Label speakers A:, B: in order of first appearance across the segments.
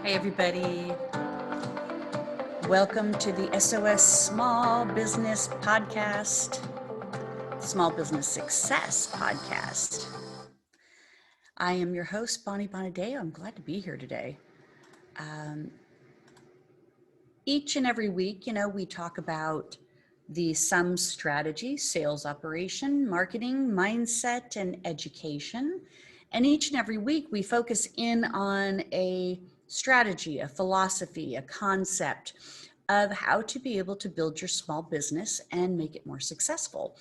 A: Hey everybody, welcome to the SOS Small Business Podcast, Small Business Success Podcast. I am your host, Bonnie Bonadeo. I'm glad to be here today. Each and every week, we talk about the SUM strategy, sales operation, marketing, mindset, and education. And each and every week, we focus in on a strategy, a philosophy, a concept of how to be able to build your small business and make it more successful.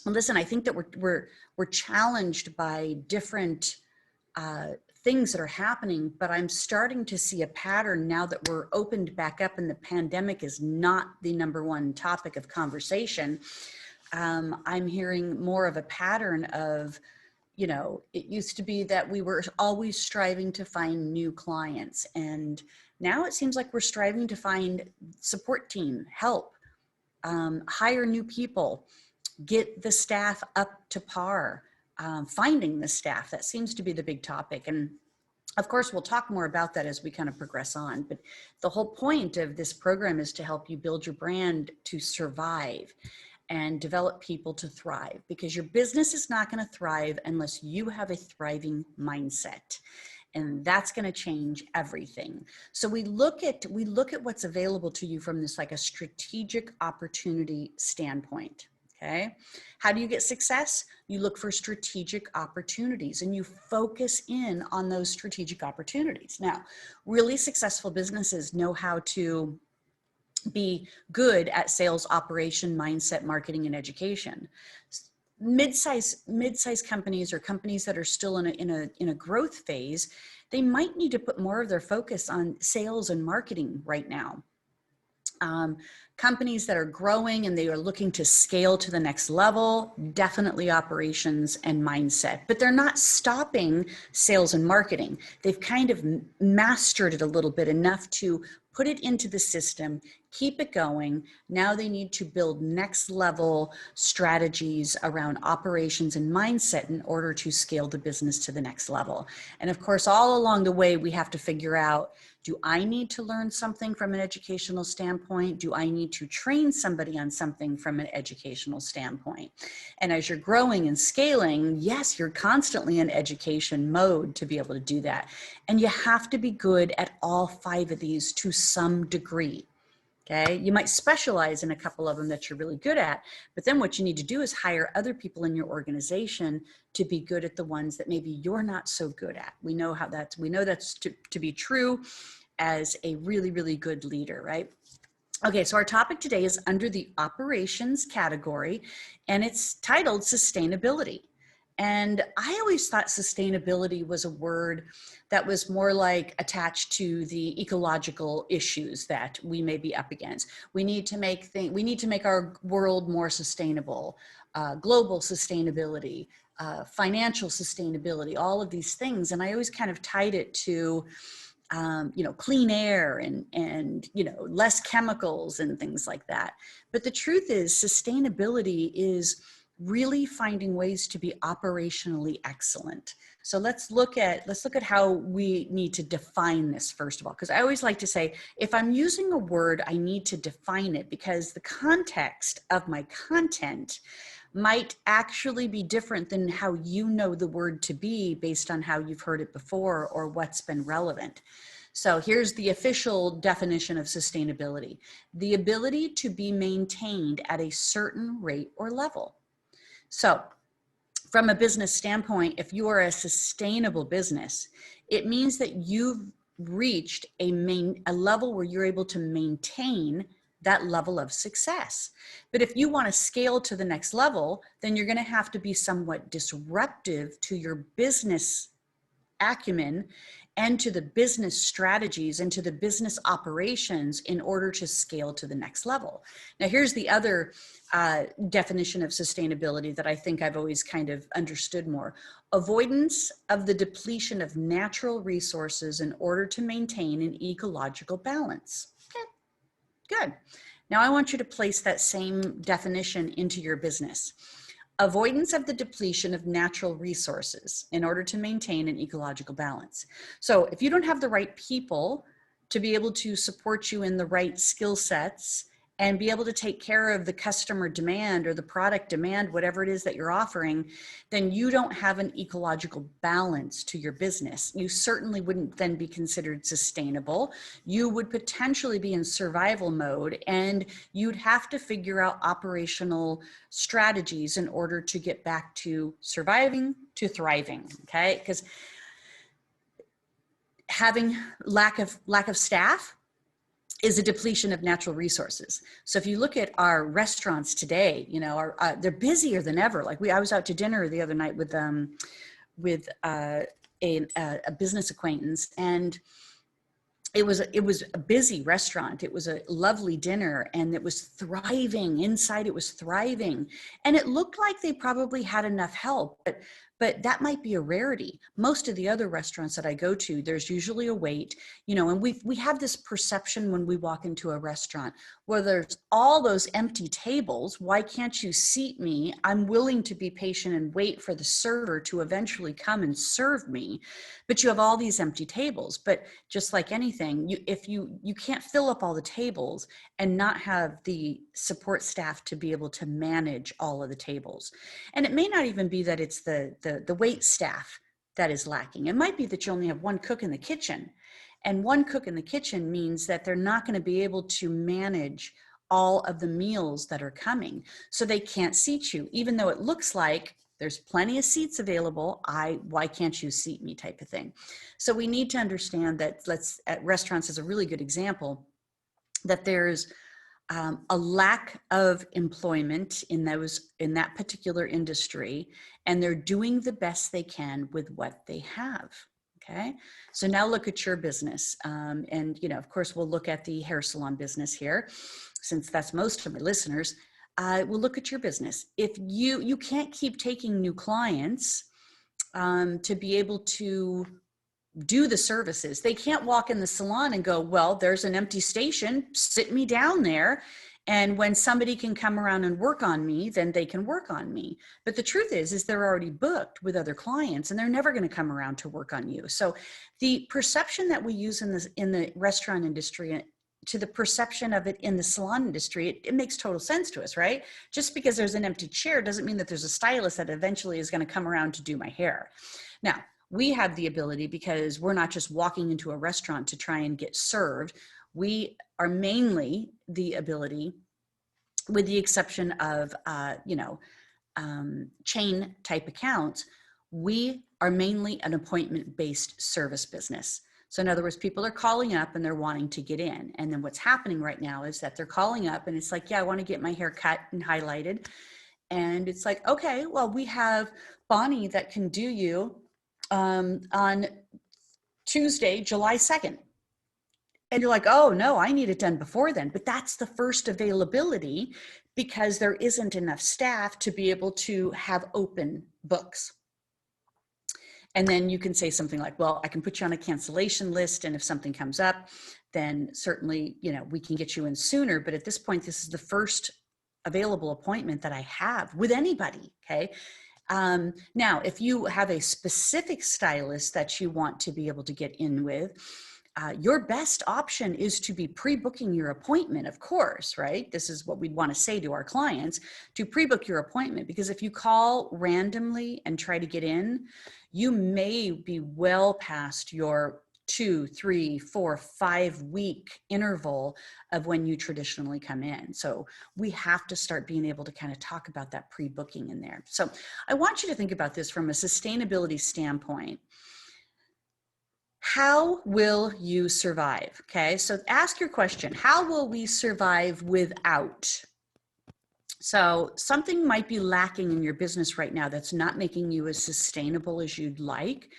A: And listen, I think that we're challenged by different things that are happening, but I'm starting to see a pattern now that we're opened back up and the pandemic is not the number one topic of conversation. I'm hearing more of a pattern of, it used to be that we were always striving to find new clients. And now it seems like we're striving to find support team, help, hire new people, get the staff up to par. Finding the staff, that seems to be the big topic. And of course, we'll talk more about that as we kind of progress on. But the whole point of this program is to help you build your brand to survive and develop people to thrive, because your business is not going to thrive unless you have a thriving mindset. And that's going to change everything. So we look at what's available to you from this like a strategic opportunity standpoint. Okay. How do you get success? You look for strategic opportunities and you focus in on those strategic opportunities. Now, really successful businesses know how to be good at sales, operation, mindset, marketing, and education. Mid-size companies or companies that are still in a growth phase, they might need to put more of their focus on sales and marketing right now. Companies that are growing and they are looking to scale to the next level, definitely operations and mindset, but they're not stopping sales and marketing. They've kind of mastered it a little bit enough to put it into the system, keep it going. Now they need to build next level strategies around operations and mindset in order to scale the business to the next level. And of course, all along the way, we have to figure out, do I need to learn something from an educational standpoint? Do I need to train somebody on something from an educational standpoint? And as you're growing and scaling, yes, you're constantly in education mode to be able to do that. And you have to be good at all 5 of these to some degree. Okay, you might specialize in a couple of them that you're really good at, but then what you need to do is hire other people in your organization to be good at the ones that maybe you're not so good at. We know that's to be true as a really, really good leader, right? Okay, so our topic today is under the operations category, and it's titled sustainability. And I always thought sustainability was a word that was more like attached to the ecological issues that we may be up against. We need to make our world more sustainable, global sustainability, financial sustainability, all of these things. And I always kind of tied it to clean air and less chemicals and things like that. But the truth is, sustainability is really finding ways to be operationally excellent. So let's look at how we need to define this first of all, because I always like to say, if I'm using a word, I need to define it because the context of my content might actually be different than how you know the word to be based on how you've heard it before or what's been relevant. So here's the official definition of sustainability: the ability to be maintained at a certain rate or level. So from a business standpoint, if you are a sustainable business, it means that you've reached a level where you're able to maintain that level of success. But if you want to scale to the next level, then you're going to have to be somewhat disruptive to your business acumen and to the business strategies and to the business operations in order to scale to the next level. Now, here's the other definition of sustainability that I think I've always kind of understood more: avoidance of the depletion of natural resources in order to maintain an ecological balance. Okay, good. Now I want you to place that same definition into your business. avoidance of the depletion of natural resources in order to maintain an ecological balance. So if you don't have the right people to be able to support you in the right skill sets and be able to take care of the customer demand or the product demand, whatever it is that you're offering, then you don't have an ecological balance to your business. You certainly wouldn't then be considered sustainable. You would potentially be in survival mode, and you'd have to figure out operational strategies in order to get back to surviving to thriving, okay? Because having lack of staff is a depletion of natural resources. So if you look at our restaurants today, you know, they're busier than ever. Like I was out to dinner the other night with a business acquaintance, and it was a busy restaurant. It was a lovely dinner, and it was thriving inside. It was thriving, and it looked like they probably had enough help, but that might be a rarity. Most of the other restaurants that I go to, there's usually a wait, you know, and we have this perception when we walk into a restaurant where there's all those empty tables. Why can't you seat me? I'm willing to be patient and wait for the server to eventually come and serve me. But you have all these empty tables. But just like anything, you can't fill up all the tables and not have the support staff to be able to manage all of the tables. And it may not even be that it's the wait staff that is lacking. It might be that you only have one cook in the kitchen, and one cook in the kitchen means that they're not going to be able to manage all of the meals that are coming. So they can't seat you, even though it looks like there's plenty of seats available. Why can't you seat me type of thing. So we need to understand that at restaurants is a really good example, that there's a lack of employment in that particular industry, and they're doing the best they can with what they have. Okay, so now look at your business, and you know, of course, we'll look at the hair salon business here, since that's most of my listeners. We'll look at your business. If you can't keep taking new clients to be able to do the services. They can't walk in the salon and go, well, there's an empty station, sit me down there. And when somebody can come around and work on me, then they can work on me. But the truth is they're already booked with other clients, and they're never going to come around to work on you. So the perception that we use in the restaurant industry to the perception of it in the salon industry, it makes total sense to us, right? Just because there's an empty chair doesn't mean that there's a stylist that eventually is going to come around to do my hair. Now, we have the ability, because we're not just walking into a restaurant to try and get served. We are mainly the ability, with the exception of, chain type accounts, we are mainly an appointment-based service business. So in other words, people are calling up and they're wanting to get in. And then what's happening right now is that they're calling up and it's like, yeah, I want to get my hair cut and highlighted. And it's like, okay, well, we have Bonnie that can do you on Tuesday, July 2nd. And you're like, oh no, I need it done before then. But that's the first availability, because there isn't enough staff to be able to have open books. And then you can say something like, well, I can put you on a cancellation list, and if something comes up, then certainly, you know, we can get you in sooner. But at this point, this is the first available appointment that I have with anybody, okay? Now, if you have a specific stylist that you want to be able to get in with, your best option is to be pre-booking your appointment, of course, right? This is what we'd want to say to our clients, to pre-book your appointment, because if you call randomly and try to get in, you may be well past your 2, 3, 4, 5 week interval of when you traditionally come in. So we have to start being able to kind of talk about that pre-booking in there. So I want you to think about this from a sustainability standpoint. How will you survive? Okay, so ask your question, how will we survive without? So something might be lacking in your business right now that's not making you as sustainable as you'd like.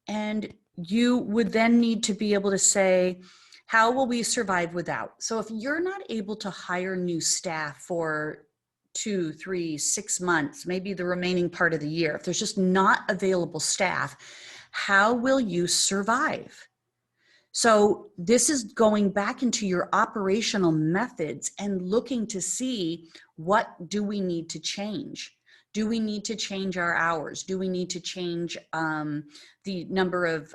A: And you would then need to be able to say, how will we survive without? So if you're not able to hire new staff for 2, 3, 6 months, maybe the remaining part of the year, if there's just not available staff, how will you survive? So this is going back into your operational methods and looking to see, what do we need to change? Do we need to change our hours? Do we need to change the number of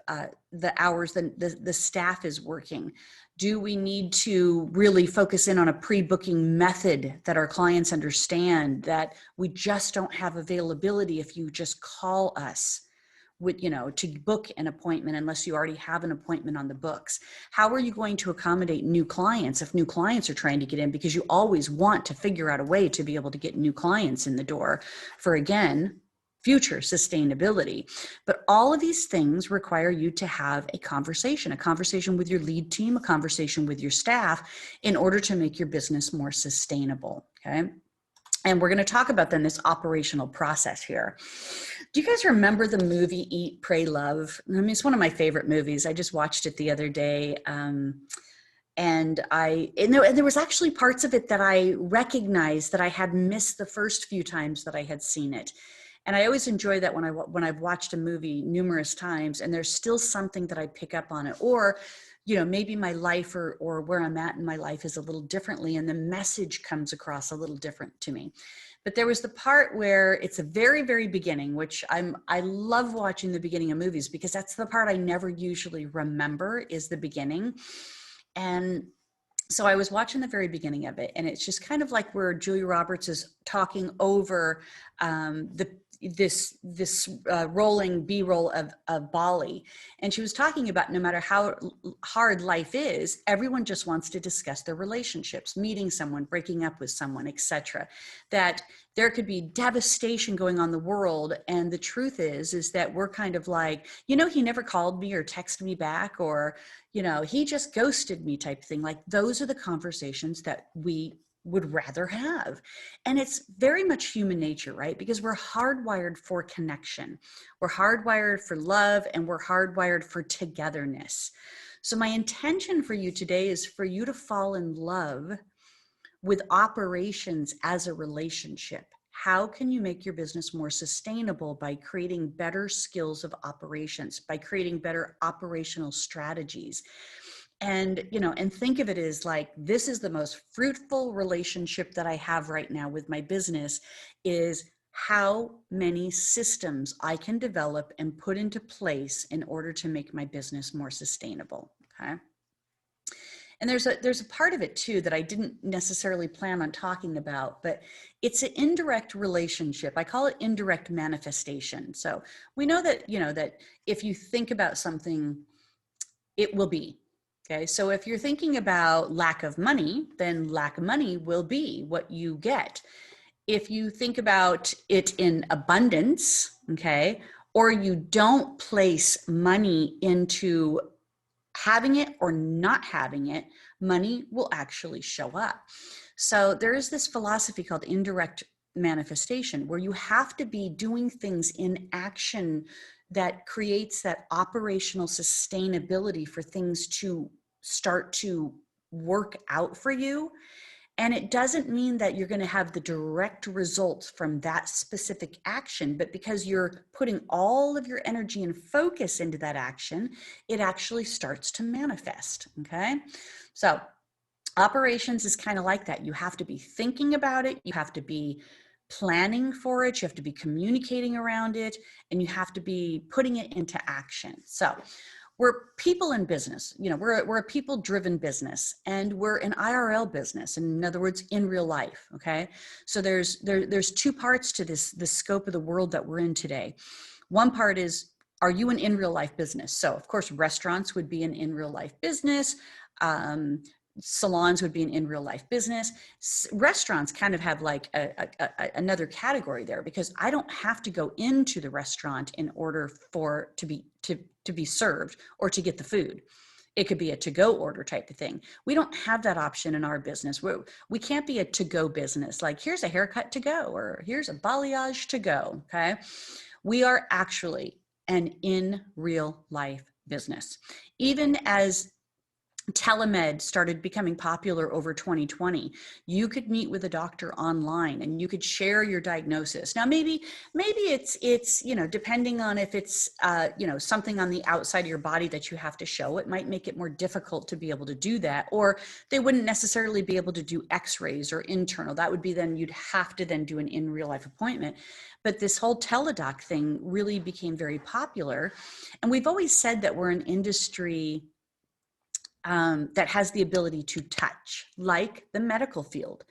A: the hours that the staff is working? Do we need to really focus in on a pre-booking method that our clients understand, that we just don't have availability if you just call us with, to book an appointment unless you already have an appointment on the books? How are you going to accommodate new clients if new clients are trying to get in? Because you always want to figure out a way to be able to get new clients in the door for, again, future sustainability. But all of these things require you to have a conversation with your lead team, a conversation with your staff, in order to make your business more sustainable, okay? And we're going to talk about then this operational process here. Do you guys remember the movie Eat, Pray, Love? I mean, it's one of my favorite movies. I just watched it the other day. And there was actually parts of it that I recognized that I had missed the first few times that I had seen it. And I always enjoy that when I've watched a movie numerous times and there's still something that I pick up on it, or maybe my life or where I'm at in my life is a little differently and the message comes across a little different to me. But there was the part where it's the very, very beginning, which I love watching the beginning of movies because that's the part I never usually remember, is the beginning. And so I was watching the very beginning of it, and it's just kind of like where Julia Roberts is talking over this rolling B-roll of Bali. And she was talking about, no matter how hard life is, everyone just wants to discuss their relationships, meeting someone, breaking up with someone, etc. That there could be devastation going on in the world. And the truth is that we're kind of like, he never called me or texted me back, or, he just ghosted me type thing. Like, those are the conversations that we would rather have. And it's very much human nature, right? Because we're hardwired for connection. We're hardwired for love, and we're hardwired for togetherness. So my intention for you today is for you to fall in love with operations as a relationship. How can you make your business more sustainable by creating better skills of operations, by creating better operational strategies? And, and think of it as like, this is the most fruitful relationship that I have right now with my business, is how many systems I can develop and put into place in order to make my business more sustainable, okay? And there's a part of it too that I didn't necessarily plan on talking about, but it's an indirect relationship. I call it indirect manifestation. So we know that, that if you think about something, it will be. Okay, so if you're thinking about lack of money, then lack of money will be what you get. If you think about it in abundance, okay, or you don't place money into having it or not having it, money will actually show up. So there is this philosophy called indirect manifestation, where you have to be doing things in action that creates that operational sustainability for things to start to work out for you. And it doesn't mean that you're going to have the direct results from that specific action, but because you're putting all of your energy and focus into that action, it actually starts to manifest, okay? So operations is kind of like that. You have to be thinking about it. You have to be planning for it. You have to be communicating around it, and you have to be putting it into action. So we're people in business, we're a people-driven business, and we're an IRL business. In other words, in real life. Okay. So there's two parts to the scope of the world that we're in today. One part is, are you an in real life business? So of course, restaurants would be an in real life business. Salons would be an in real life business. Restaurants kind of have like another category there, because I don't have to go into the restaurant in order for to be served or to get the food. It could be a to-go order type of thing. We don't have that option in our business. We can't be a to-go business. Like, here's a haircut to go, or here's a balayage to go. Okay. We are actually an in real life business. Even as telemed started becoming popular over 2020. You could meet with a doctor online and you could share your diagnosis. Now, maybe it's, depending on if it's, something on the outside of your body that you have to show, it might make it more difficult to be able to do that, or they wouldn't necessarily be able to do x-rays or internal. That would be then you'd have to then do an in real life appointment. But this whole teledoc thing really became very popular. And we've always said that we're an industry that has the ability to touch, like the medical field.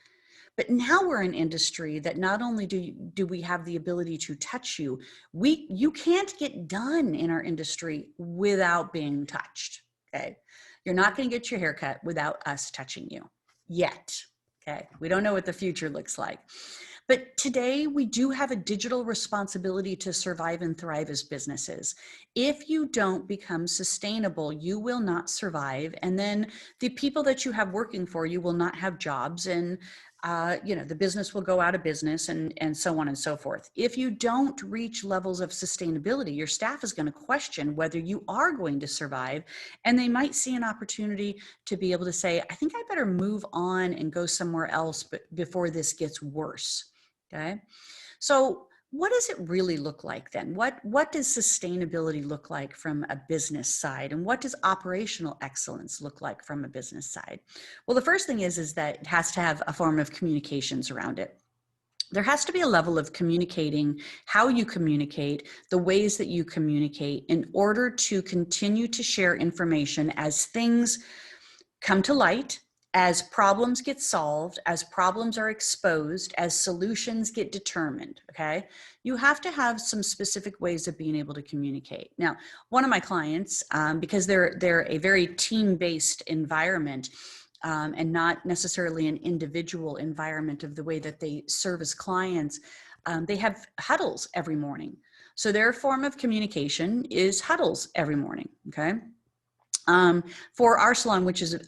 A: But now we're an industry that not only do we have the ability to touch you, you can't get done in our industry without being touched, okay? You're not gonna get your hair cut without us touching you, yet, okay? We don't know what the future looks like. But today we do have a digital responsibility to survive and thrive as businesses. If you don't become sustainable, you will not survive. And then the people that you have working for you will not have jobs, and the business will go out of business, and so on and so forth. If you don't reach levels of sustainability, your staff is going to question whether you are going to survive, and they might see an opportunity to be able to say, I think I better move on and go somewhere else before this gets worse. Okay. So what does it really look like then? What does sustainability look like from a business side? And what does operational excellence look like from a business side? Well, the first thing is that it has to have a form of communications around it. There has to be a level of communicating, how you communicate, the ways that you communicate, in order to continue to share information as things come to light, as problems get solved, as problems are exposed, as solutions get determined, okay? You have to have some specific ways of being able to communicate. Now, one of my clients, because they're a very team-based environment, and not necessarily an individual environment of the way that they service clients, they have huddles every morning. So their form of communication is huddles every morning, okay? For our salon, which is,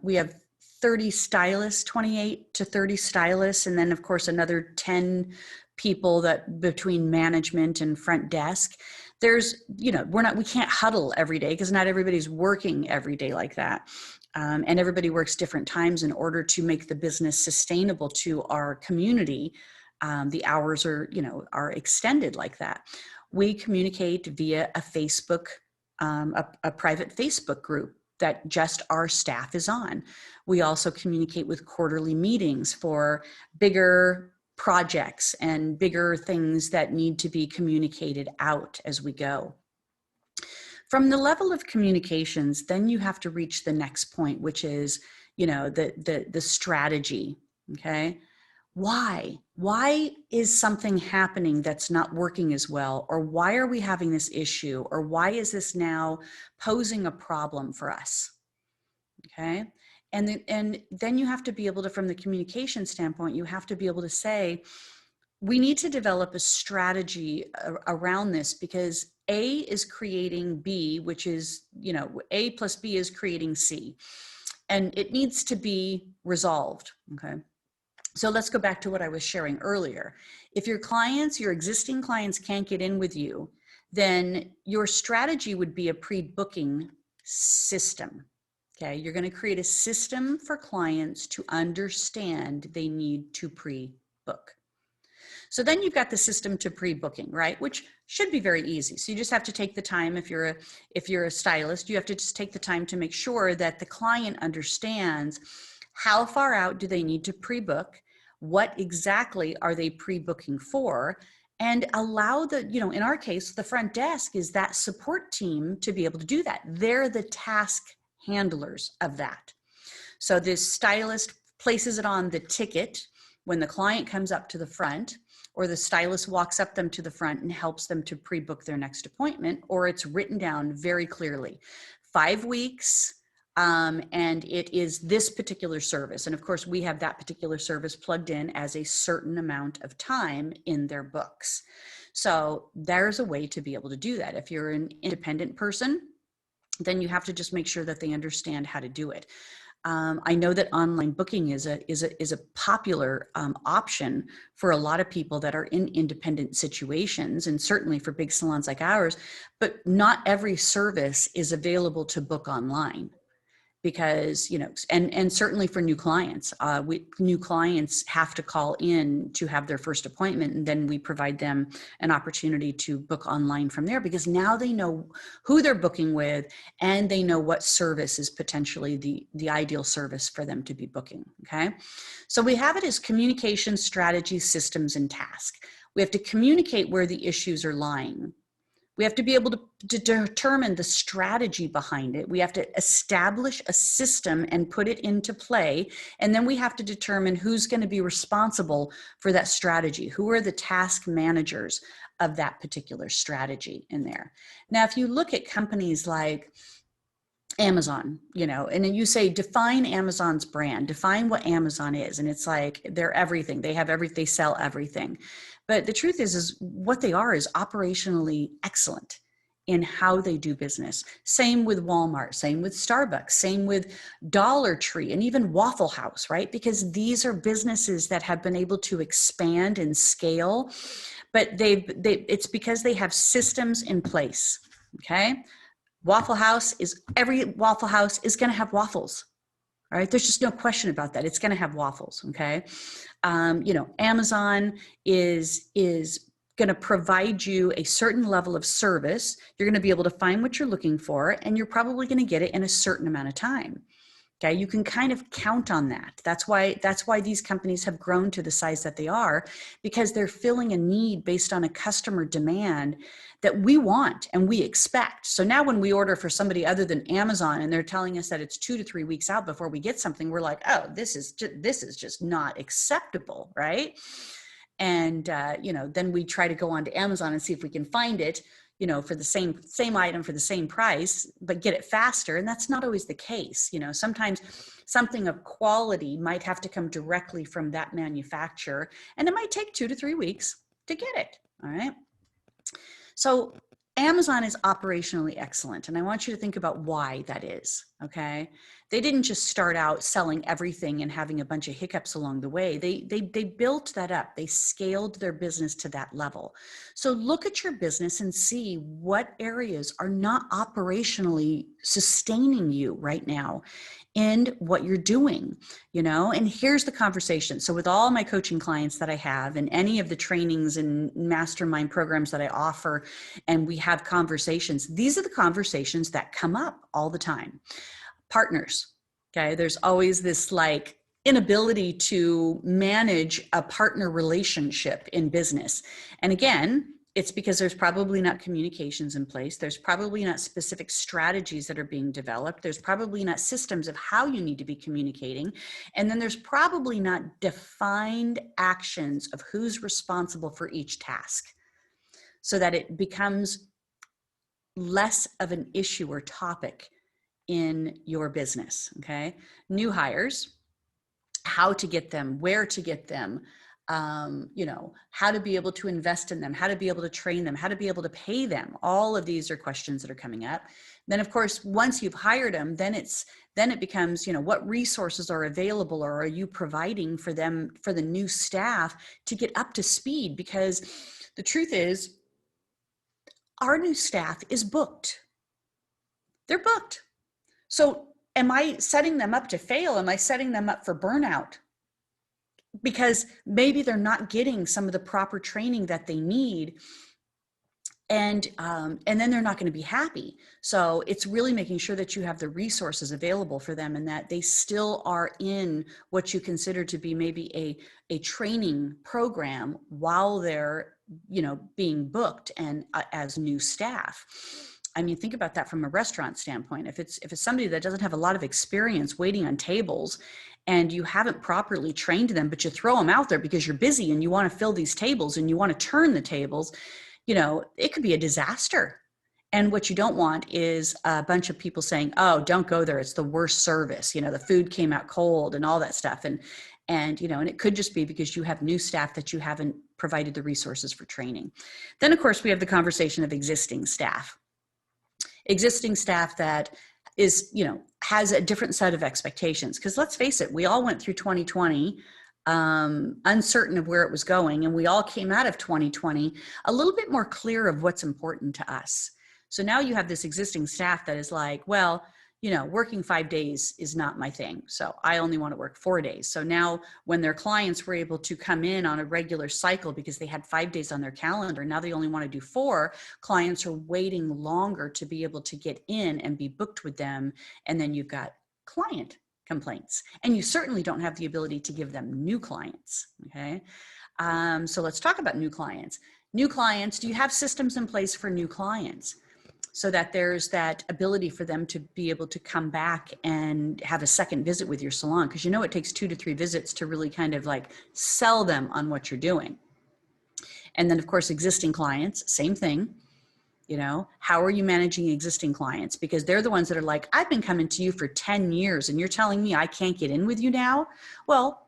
A: we have 30 stylists, 28 to 30 stylists, and then of course another 10 people that between management and front desk. There's, we can't huddle every day because not everybody's working every day like that. And everybody works different times in order to make the business sustainable to our community. The hours are extended like that. We communicate via a Facebook, a private Facebook group that just our staff is on. We also communicate with quarterly meetings for bigger projects and bigger things that need to be communicated out as we go. From the level of communications, then you have to reach the next point, which is, the strategy, okay? Why? Why is something happening that's not working as well? Or why are we having this issue? Or why is this now posing a problem for us? Okay. And then you have to be able to, from the communication standpoint, you have to be able to say, we need to develop a strategy around this, because A is creating B, which is, A plus B is creating C, and it needs to be resolved. Okay. So let's go back to what I was sharing earlier. If your existing clients can't get in with you, then your strategy would be a pre-booking system. Okay, you're going to create a system for clients to understand they need to pre-book. So then you've got the system to pre-booking, right? Which should be very easy. So you just have to take the time. If you're a stylist, you have to just take the time to make sure that the client understands how far out do they need to pre-book, what exactly are they pre-booking for, and allow in our case, the front desk is that support team to be able to do that. They're the task handlers of that. So this stylist places it on the ticket when the client comes up to the front, or the stylist walks up them to the front and helps them to pre-book their next appointment, or it's written down very clearly, 5 weeks, and it is this particular service. And of course, we have that particular service plugged in as a certain amount of time in their books. So there's a way to be able to do that. If you're an independent person, then you have to just make sure that they understand how to do it. I know that online booking is a popular option for a lot of people that are in independent situations, and certainly for big salons like ours, but not every service is available to book online. because, and certainly for new clients, new clients have to call in to have their first appointment, and then we provide them an opportunity to book online from there, because now they know who they're booking with, and they know what service is potentially the ideal service for them to be booking. Okay. So we have it as communication, strategy, systems, and task. We have to communicate where the issues are lying. We have to be able to determine the strategy behind it. We have to establish a system and put it into play. And then we have to determine who's going to be responsible for that strategy. Who are the task managers of that particular strategy in there? Now, if you look at companies like Amazon, and then you say, define Amazon's brand, define what Amazon is. And it's like, they're everything. They sell everything. But the truth is what they are is operationally excellent in how they do business. Same with Walmart, same with Starbucks, same with Dollar Tree, and even Waffle House, right? Because these are businesses that have been able to expand and scale, but it's because they have systems in place. Okay. Every Waffle House is going to have waffles. All right. There's just no question about that. It's going to have waffles. Okay. Amazon is going to provide you a certain level of service. You're going to be able to find what you're looking for, and you're probably going to get it in a certain amount of time. Okay, you can kind of count on that. That's why these companies have grown to the size that they are, because they're filling a need based on a customer demand that we want and we expect. So now when we order for somebody other than Amazon and they're telling us that it's 2 to 3 weeks out before we get something, we're like, oh, this is just not acceptable, right? And then we try to go on to Amazon and see if we can find it, for the same item for the same price, but get it faster. And that's not always the case. Sometimes something of quality might have to come directly from that manufacturer, and it might take 2 to 3 weeks to get it. All right. So Amazon is operationally excellent. And I want you to think about why that is. Okay. They didn't just start out selling everything and having a bunch of hiccups along the way. They built that up. They scaled their business to that level. So look at your business and see what areas are not operationally sustaining you right now in what you're doing, and here's the conversation. So with all my coaching clients that I have, and any of the trainings and mastermind programs that I offer, and we have conversations, these are the conversations that come up all the time. Partners. Okay. There's always this inability to manage a partner relationship in business. And again, it's because there's probably not communications in place. There's probably not specific strategies that are being developed. There's probably not systems of how you need to be communicating. And then there's probably not defined actions of who's responsible for each task, so that it becomes less of an issue or topic in your business. Okay. New hires, how to get them, where to get them, how to be able to invest in them, how to be able to train them, how to be able to pay them. All of these are questions that are coming up. Then of course, once you've hired them, then it becomes, what resources are available, or are you providing for them, for the new staff to get up to speed? Because the truth is, our new staff is booked. They're booked. So am I setting them up to fail? Am I setting them up for burnout? Because maybe they're not getting some of the proper training that they need. And then they're not going to be happy. So it's really making sure that you have the resources available for them, and that they still are in what you consider to be maybe a training program while they're, being booked and as new staff. I mean, think about that from a restaurant standpoint. If it's somebody that doesn't have a lot of experience waiting on tables, and you haven't properly trained them, but you throw them out there because you're busy and you want to fill these tables and you want to turn the tables, it could be a disaster. And what you don't want is a bunch of people saying, oh, don't go there, it's the worst service. The food came out cold and all that stuff. And it could just be because you have new staff that you haven't provided the resources for training. Then, of course, we have the conversation of existing staff that is, has a different set of expectations. Because let's face it, we all went through 2020 uncertain of where it was going. And we all came out of 2020 a little bit more clear of what's important to us. So now you have this existing staff that is like, well, working 5 days is not my thing. So I only want to work 4 days. So now when their clients were able to come in on a regular cycle because they had 5 days on their calendar, now they only want to do 4, clients are waiting longer to be able to get in and be booked with them. And then you've got client complaints, and you certainly don't have the ability to give them new clients. Okay. So let's talk about new clients. New clients, do you have systems in place for new clients so that there's that ability for them to be able to come back and have a second visit with your salon? Because it takes 2 to 3 visits to really kind of like sell them on what you're doing. And then of course, existing clients, same thing. How are you managing existing clients? Because they're the ones that are like, I've been coming to you for 10 years and you're telling me I can't get in with you now? Well,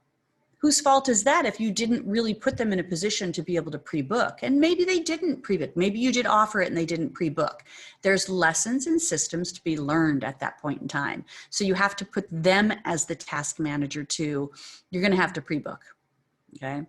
A: whose fault is that if you didn't really put them in a position to be able to pre-book? And maybe they didn't pre-book. Maybe you did offer it and they didn't pre-book. There's lessons and systems to be learned at that point in time. So you have to put them as the task manager too. You're going to have to pre-book. Okay.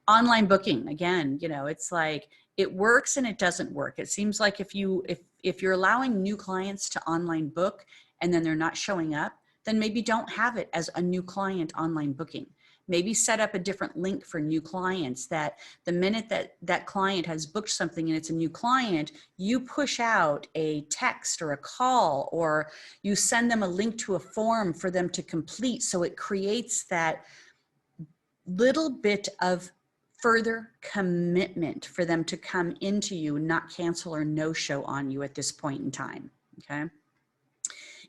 A: Online booking, again, it's like it works and it doesn't work. It seems like if you're allowing new clients to online book and then they're not showing up, then maybe don't have it as a new client online booking. Maybe set up a different link for new clients that the minute that client has booked something and it's a new client, you push out a text or a call, or you send them a link to a form for them to complete. So it creates that little bit of further commitment for them to come into you, not cancel or no show on you at this point in time. Okay.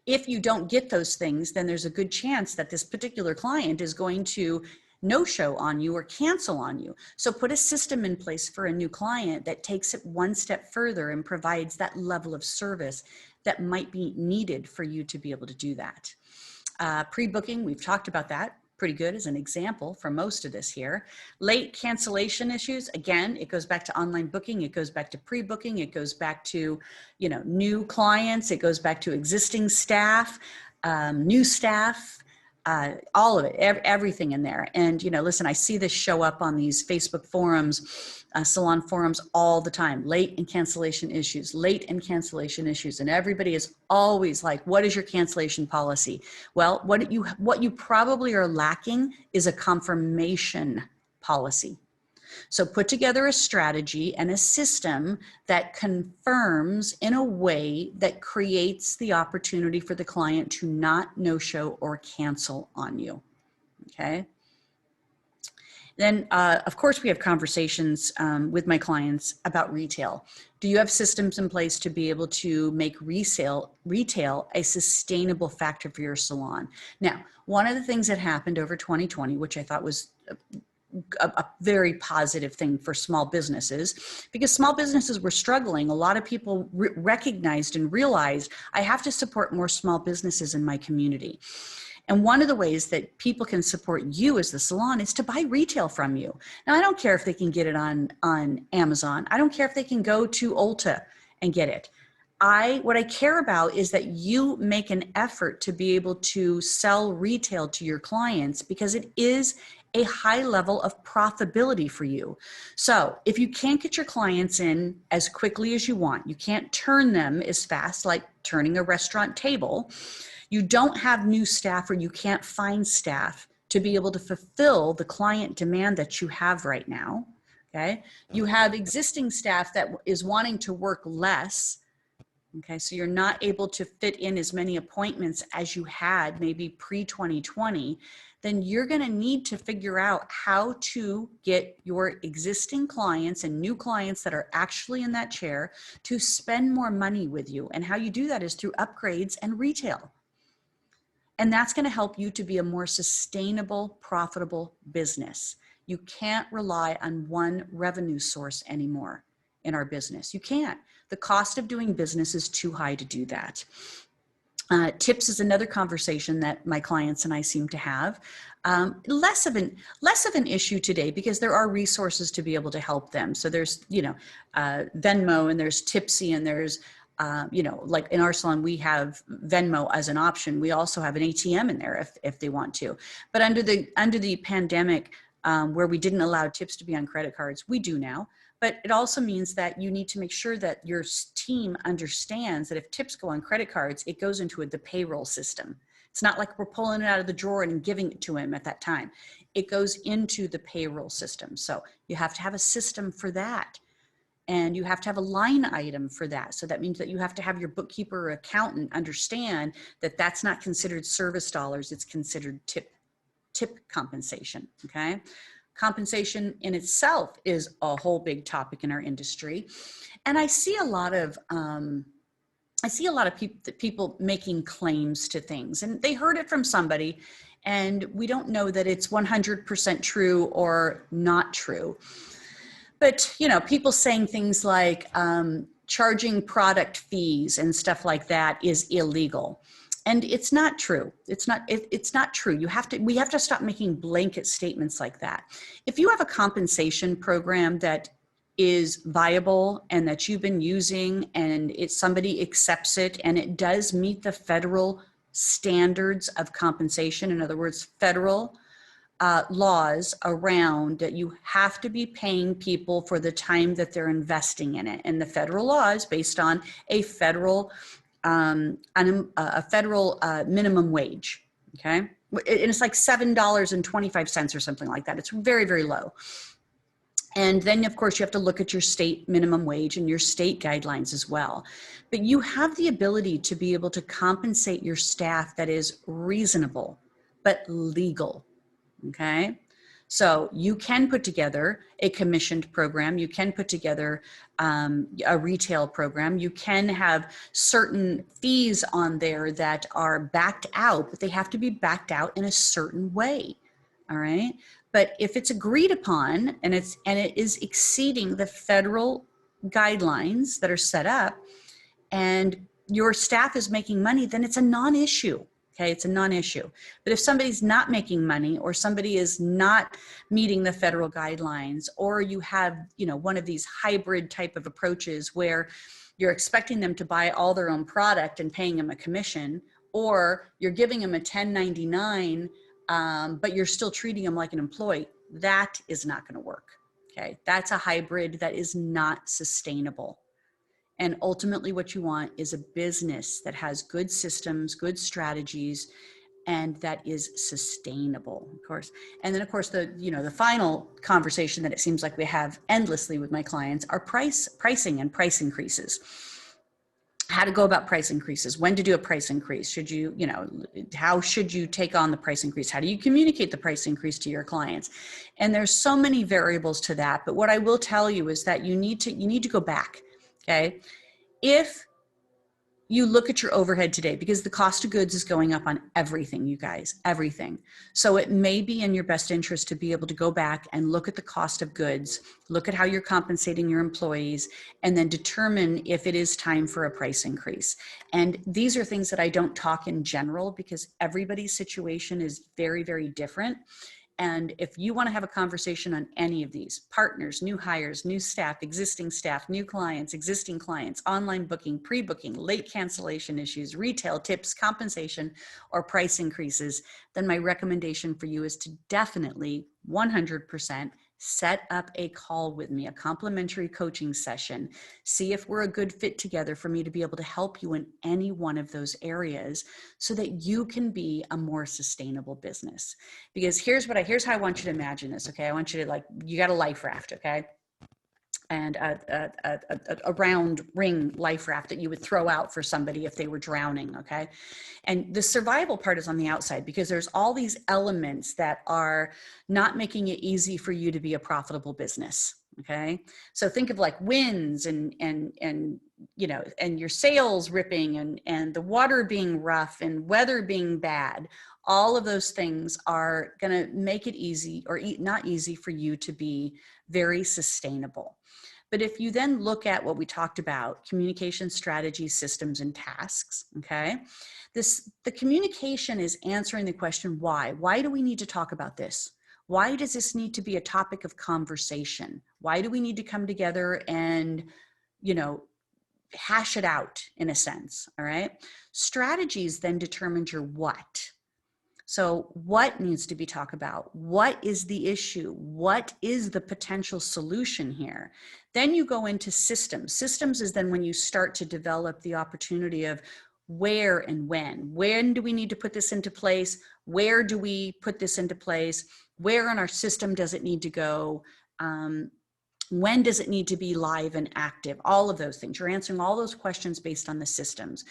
A: If you don't get those things, then there's a good chance that this particular client is going to no show on you or cancel on you. So put a system in place for a new client that takes it one step further and provides that level of service that might be needed for you to be able to do that. Pre-booking, we've talked about that. Pretty good as an example for most of this here. Late cancellation issues, again, it goes back to online booking, it goes back to pre-booking, it goes back to, new clients, it goes back to existing staff, new staff, all of it, everything in there. And, listen, I see this show up on these Facebook forums, salon forums all the time, late and cancellation issues. And everybody is always like, what is your cancellation policy? Well, what you probably are lacking is a confirmation policy. So put together a strategy and a system that confirms in a way that creates the opportunity for the client to not no-show or cancel on you. Okay. Then, of course, we have conversations with my clients about retail. Do you have systems in place to be able to make retail a sustainable factor for your salon? Now, one of the things that happened over 2020, which I thought was a very positive thing for small businesses, because small businesses were struggling. A lot of people recognized and realized, I have to support more small businesses in my community. And one of the ways that people can support you as the salon is to buy retail from you. Now, I don't care if they can get it on Amazon. I don't care if they can go to Ulta and get it. What I care about is that you make an effort to be able to sell retail to your clients, because it is a high level of profitability for you. So if you can't get your clients in as quickly as you want, you can't turn them as fast, like turning a restaurant table, you don't have new staff, or you can't find staff to be able to fulfill the client demand that you have right now. Okay. You have existing staff that is wanting to work less. Okay. So you're not able to fit in as many appointments as you had maybe pre-2020. Then you're going to need to figure out how to get your existing clients and new clients that are actually in that chair to spend more money with you. And how you do that is through upgrades and retail. And that's going to help you to be a more sustainable, profitable business. You can't rely on one revenue source anymore in our business. You can't. The cost of doing business is too high to do that. Tips is another conversation that my clients and I seem to have. Less of an issue today, because there are resources to be able to help them. So there's, Venmo, and there's Tipsy, and there's, like in our salon, we have Venmo as an option. We also have an ATM in there if they want to. But under the pandemic, where we didn't allow tips to be on credit cards, we do now. But it also means that you need to make sure that your team understands that if tips go on credit cards, it goes into the payroll system. It's not like we're pulling it out of the drawer and giving it to him at that time. It goes into the payroll system. So you have to have a system for that. And you have to have a line item for that. So that means that you have to have your bookkeeper or accountant understand that that's not considered service dollars. It's considered tip compensation, okay? Compensation in itself is a whole big topic in our industry. And I see a lot of people making claims to things, and they heard it from somebody, and we don't know that it's 100% true or not true. But, you know, people saying things like charging product fees and stuff like that is illegal. And it's not true. It's not true. We have to stop making blanket statements like that. If you have a compensation program that is viable and that you've been using and somebody accepts it and it does meet the federal standards of compensation, in other words, federal laws around that you have to be paying people for the time that they're investing in it. And the federal law is based on a federal minimum wage, okay? And it's like $7.25 or something like that. It's very, very low. And then, of course, you have to look at your state minimum wage and your state guidelines as well. But you have the ability to be able to compensate your staff that is reasonable, but legal. Okay, so you can put together a commissioned program. You can put together a retail program. You can have certain fees on there that are backed out, but they have to be backed out in a certain way. All right. But if it's agreed upon and it is exceeding the federal guidelines that are set up and your staff is making money, then it's a non-issue. Okay, it's a non-issue. But if somebody's not making money or somebody is not meeting the federal guidelines, or you have, you know, one of these hybrid type of approaches where you're expecting them to buy all their own product and paying them a commission, or you're giving them a 1099, but you're still treating them like an employee, that is not going to work. Okay, that's a hybrid that is not sustainable. And ultimately what you want is a business that has good systems, good strategies, and that is sustainable, of course. And then of course, the final conversation that it seems like we have endlessly with my clients are pricing and price increases. How to go about price increases, when to do a price increase. Should you, how should you take on the price increase? How do you communicate the price increase to your clients? And there's so many variables to that. But what I will tell you is that you need to go back. Okay, if you look at your overhead today, because the cost of goods is going up on everything, you guys, everything. So it may be in your best interest to be able to go back and look at the cost of goods, look at how you're compensating your employees, and then determine if it is time for a price increase. And these are things that I don't talk in general because everybody's situation is very, very different. And if you want to have a conversation on any of these, partners, new hires, new staff, new clients, existing clients, online booking, pre-booking, late cancellation issues, retail tips, compensation, or price increases, then my recommendation for you is to definitely 100% set up a call with me, a complimentary coaching session. See if we're a good fit together for me to be able to help you in any one of those areas so that you can be a more sustainable business. Because here's how I want you to imagine this, okay? I want you to you got a life raft, okay? And a round ring life raft that you would throw out for somebody if they were drowning, okay? And the survival part is on the outside because there's all these elements that are not making it easy for you to be a profitable business, okay? So think of like winds and your sails ripping and the water being rough and weather being bad. All of those things are gonna make it easy or not easy for you to be very sustainable. But if you then look at what we talked about, communication strategies, systems, and tasks, okay? The communication is answering the question, why? Why do we need to talk about this? Why does this need to be a topic of conversation? Why do we need to come together and, hash it out in a sense, all right? Strategies then determines your what. So what needs to be talked about? What is the issue? What is the potential solution here? Then you go into systems. Systems is then when you start to develop the opportunity of where and when. When do we need to put this into place? Where do we put this into place? Where in our system does it need to go? When does it need to be live and active? All of those things. You're answering all those questions based on the systems.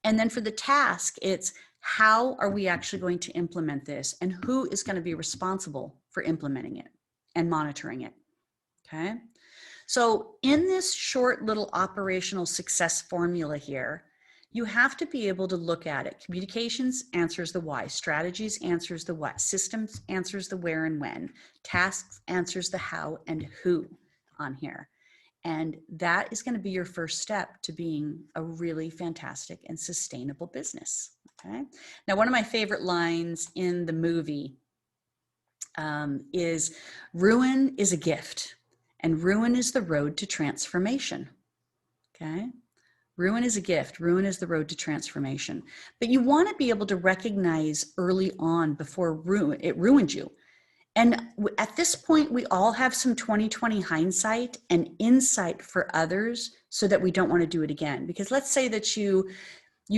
A: And then for the task, it's how are we actually going to implement this, and who is going to be responsible for implementing it and monitoring it, okay? So in this short little operational success formula here, you have to be able to look at it. Communications answers the why, strategies answers the what, systems answers the where and when, tasks answers the how and who on here. And that is going to be your first step to being a really fantastic and sustainable business. Okay. Now, one of my favorite lines in the movie is ruin is a gift and ruin is the road to transformation. Okay. Ruin is a gift. Ruin is the road to transformation. But you want to be able to recognize early on before it ruined you. And at this point, we all have some 20/20 hindsight and insight for others so that we don't want to do it again. Because let's say that you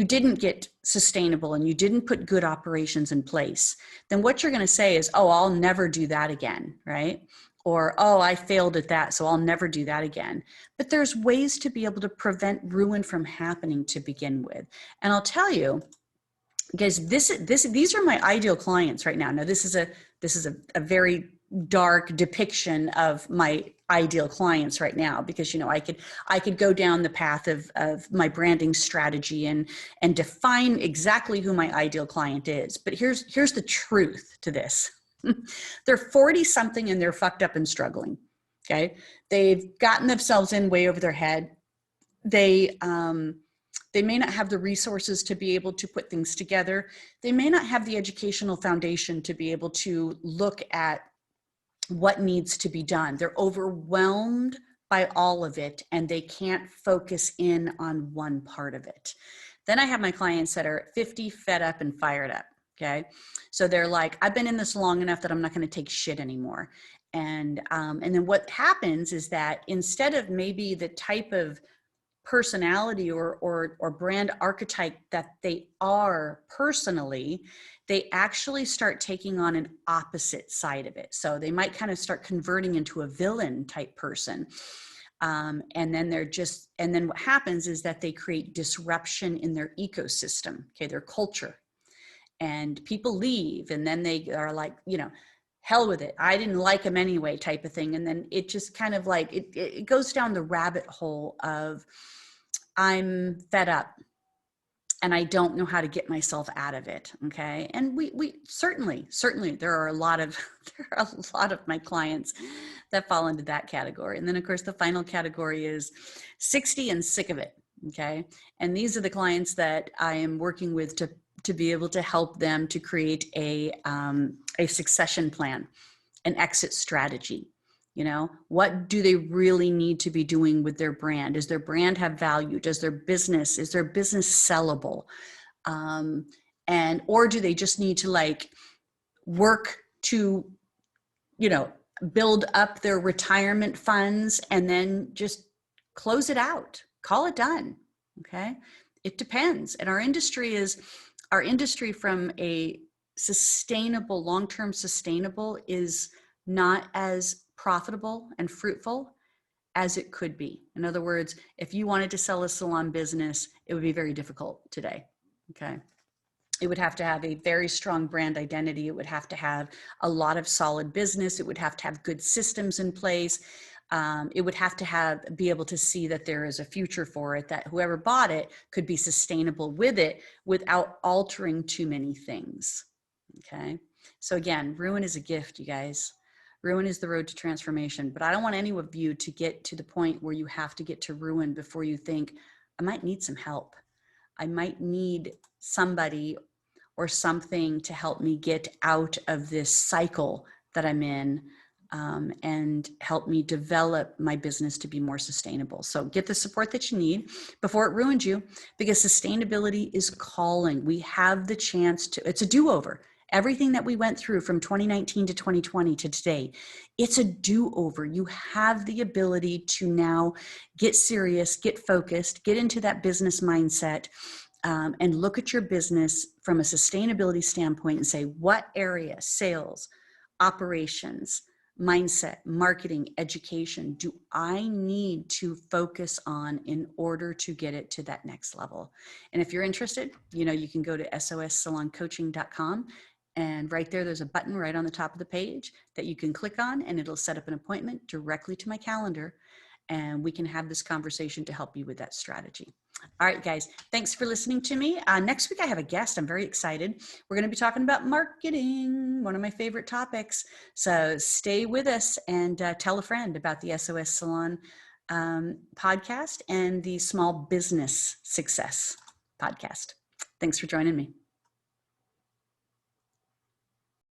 A: didn't get sustainable and you didn't put good operations in place, then what you're going to say is, oh, I'll never do that again, right? Or, oh, I failed at that, so I'll never do that again. But there's ways to be able to prevent ruin from happening to begin with. And I'll tell you, because these are my ideal clients right now. Now, this is a very dark depiction of my ideal clients right now, because I could go down the path of my branding strategy and define exactly who my ideal client is. But here's the truth to this. They're 40 something and they're fucked up and struggling. Okay. They've gotten themselves in way over their head. They may not have the resources to be able to put things together. They may not have the educational foundation to be able to look at what needs to be done. They're overwhelmed by all of it and they can't focus in on one part of it. Then I have my clients that are 50, fed up and fired up. Okay. So they're like, I've been in this long enough that I'm not going to take shit anymore. And then what happens is that instead of maybe the type of personality or brand archetype that they are personally, they actually start taking on an opposite side of it. So they might kind of start converting into a villain type person. And then what happens is that they create disruption in their ecosystem, okay, their culture. And people leave and then they are like, hell with it. I didn't like them anyway type of thing. And then it just kind of like, it goes down the rabbit hole of I'm fed up and I don't know how to get myself out of it. Okay. And we certainly, there are a lot of my clients that fall into that category. And then of course, the final category is 60 and sick of it. Okay. And these are the clients that I am working with to be able to help them to create a succession plan, an exit strategy. What do they really need to be doing with their brand? Does their brand have value? Is their business sellable? Or do they just need to work to, build up their retirement funds and then just close it out, call it done. Okay. It depends. And our industry from a sustainable, long-term sustainable is not as profitable and fruitful as it could be. In other words, if you wanted to sell a salon business, it would be very difficult today. Okay. It would have to have a very strong brand identity. It would have to have a lot of solid business. It would have to have good systems in place. It would have to be able to see that there is a future for it, that whoever bought it could be sustainable with it without altering too many things. Okay. So again, ruin is a gift, you guys. Ruin is the road to transformation, but I don't want any of you to get to the point where you have to get to ruin before you think, I might need some help. I might need somebody or something to help me get out of this cycle that I'm in. And help me develop my business to be more sustainable. So get the support that you need before it ruins you, because sustainability is calling. We have the chance to, it's a do-over. Everything that we went through from 2019 to 2020 to today, it's a do-over. You have the ability to now get serious, get focused, get into that business mindset, and look at your business from a sustainability standpoint and say, what area, sales, operations, mindset, marketing, education, do I need to focus on in order to get it to that next level? And if you're interested, you can go to sossaloncoaching.com. And right there's a button right on the top of the page that you can click on, and it'll set up an appointment directly to my calendar. And we can have this conversation to help you with that strategy. All right, guys, thanks for listening to me. Next week, I have a guest. I'm very excited. We're going to be talking about marketing, one of my favorite topics. So stay with us and tell a friend about the SOS Salon podcast and the Small Business Success podcast. Thanks for joining me.